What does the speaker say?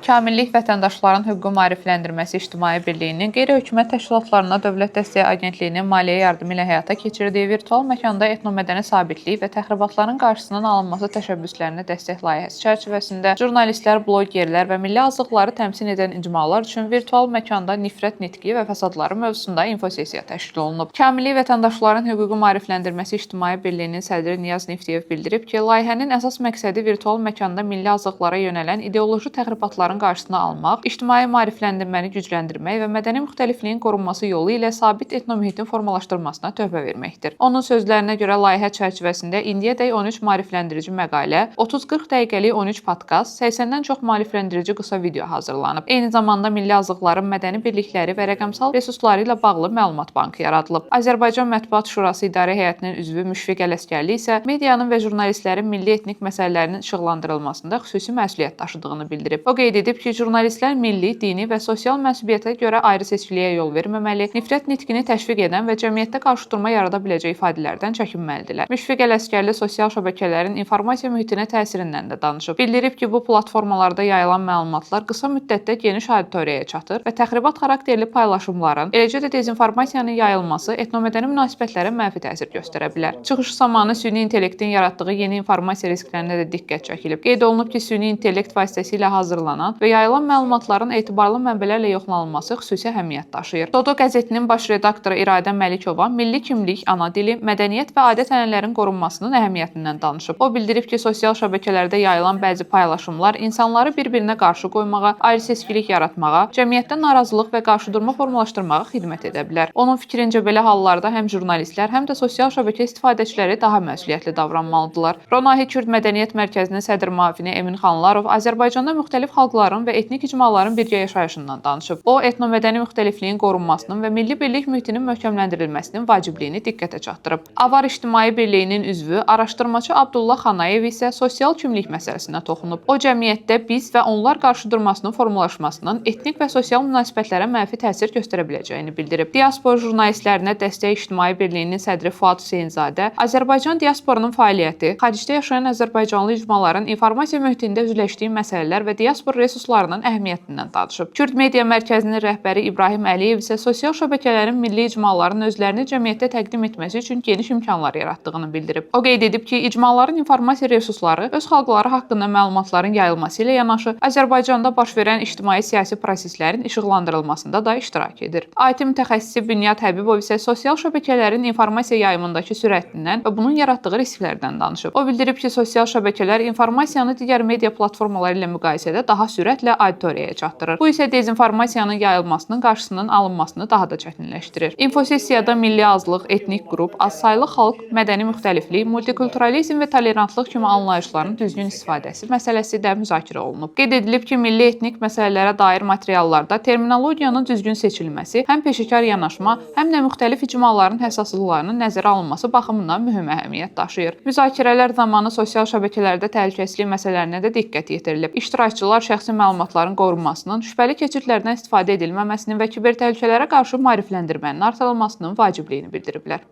Kamillik Vətəndaşların Hüququ Maarifləndirməsi İctimai Birliyinin qeyri-hökumət təşkilatlarına Dövlət Dəstəyi Agentliyinin maliyyə yardımı ilə həyata keçirdiyi virtual məkanda etnomədəni sabitlik və təxribatların qarşısının alınması təşəbbüslərinə dəstək layihəsi çərçivəsində jurnalistlər, blogerlər və milli azlıqları təmsil edən icmalar üçün virtual məkanda nifrət nitqi və fəsadları mövzusunda infosessiya təşkil olunub. Kamillik Vətəndaşların Hüququ Maarifləndirməsi İctimai Birliyinin sədri Niyaz Neftiyev bildirib ki, layihənin əsas məqsədi virtual məkanda milli azlıqlara yönələn ideoloji təxribatların qarşısını almaq, ictimai maarifləndirməni gücləndirmək və mədəni müxtəlifliyin qorunması yolu ilə sabit etnomühitin formalaşdırılmasına töhfə verməkdir. Onun sözlərinə görə layihə çərçivəsində indiyədək 13 maarifləndirici məqalə, 30-40 dəqiqəlik 13 podkast, 80-dən çox maarifləndirici qısa video hazırlanıb. Eyni zamanda milli azlıqların mədəni birlikləri və rəqəmsal resursları ilə bağlı məlumat bankı yaradılıb. Azərbaycan Mətbuat Şurası İdarə Heyətinin üzvü Müşfiq Ələsgərli isə medianın və jurnalistlərin milli etnik məsələlərinin işıqlandırılmasında xüsusi məsuliyyət daşıdığını bildirib. O qeyd edib ki, jurnalistlər milli, dini və sosial mənsubiyyətə görə ayrı seçkiliyə yol verməməli, nifrət nitqini təşviq edən və cəmiyyətdə qarşıdurma yarada biləcək ifadələrdən çəkinməlidirlər. Müşfiq Ələsgərli sosial şəbəkələrin informasiya mühitinə təsirindən də danışıb. Bildirib ki, bu platformalarda yayılan məlumatlar qısa müddətdə geniş auditoriyaya çatır və təxribat xarakterli paylaşımların, eləcə də dezinformasiyanın yayılması etnomədəni münasibətlərə mənfi təsir göstərə bilər. Çıxış zamanı süni intellektin yaratdığı yeni informasiya risklərinə də diqqət çəkilib. Qeyd olunub ki, süni intellekt vasitəsilə hazırlanan və yayılan məlumatların etibarlı mənbələrlə yoxlanılması xüsusi əhəmiyyət daşıyır. Dodo qəzetinin baş redaktoru İradə Məlikova milli kimlik, ana dili, mədəniyyət və adət-ənənələrin qorunmasının əhəmiyyətindən danışıb. O bildirib ki, sosial şəbəkələrdə yayılan bəzi paylaşımlar insanları bir-birinə qarşı qoymağa, ayrı-seçkilik yaratmağa, cəmiyyətdə narazılıq və qarşıdurma formalaşdırmağa xidmət edə bilər. Onun fikrincə belə hallarda həm jurnalistlər, həm də sosial şəbəkə istifadəçiləri daha məsuliyyətli davranmalıdırlar. Ronahi Kürd Mədəniyyət Mərkəzinin sədr müavini Emin Xanlarov Azərbaycanda müxtəlif xalqların və etnik icmaların birgə yaşayışından danışıb. O, etnomədəni müxtəlifliyin qorunmasının və milli birlik mühitinin möhkəmləndirilməsinin vacibliyini diqqətə çatdırıb. Avar İctimai Birliyinin üzvü, araşdırmaçı Abdullah Xanayev isə sosial kimlik məsələsinə toxunub. O, cəmiyyətdə biz və onlar qarşıdurmasının formalaşmasının etnik və sosial münasibətlərə mənfi təsir göstərə biləcəyini bildirib. Diaspor jurnalistlərinə dəstək İctimai Birliyinin sədri Fuad Hüseynzadə Azərbaycan diasporunun fəaliyyəti, xaricdə yaşayan azərbaycanlı icmaların informasiya mühitində üzləşdiyi məsələlər və diaspor resurslarının əhəmiyyətindən danışıb. Kürd Media Mərkəzinin rəhbəri İbrahim Əliyev isə sosial şəbəkələrin milli icmaların özlərini cəmiyyətdə təqdim etməsi üçün geniş imkanlar yaratdığını bildirib. O qeyd edib ki, icmaların informasiya resursları öz xalqları haqqında məlumatların yayılması ilə yanaşı, Azərbaycanda baş verən ictimai-siyasi proseslərin işıqlandırılmasında da iştirak edir. IT mütəxəssisi Bünyad Həbibov isə sosial şəbəkələrin informasiya yayımındakı sürətindən və bunun yaratdığı risklərdən danışıb. O bildirib ki, sosial şəbəkələr informasiyanı digər media platformaları ilə müqayisədə daha sürətlə auditoriyaya çatdırır. Bu isə dezinformasiyanın yayılmasının qarşısının alınmasını daha da çətinləşdirir. İnfosessiyada milli azlıq, etnik qrup, azsaylı xalq, mədəni müxtəliflik, multikulturalizm və tolerantlıq kimi anlayışların düzgün istifadəsi məsələsi də müzakirə olunub. Qeyd edilib ki, milli etnik məsələlərə dair materiallarda terminologiyanın düzgün seçilməsi həm peşəkar yanaşma, həm də müxtəlif icmaların həssaslıqlarının nəzərə alınması baxımından mühüm əhəmiyyət daşıyır. Müzakirələr zamanı sosial şəbəkələrdə təhlükəsizlik məsələlərinə də diqqət yetirilib. İştirakçılar şəxsi məlumatların qorunmasının, şübhəli keçidlərdən istifadə edilməməsinin və kiber təhlükələrə qarşı maarifləndirmənin artırılmasının vacibliyini bildiriblər.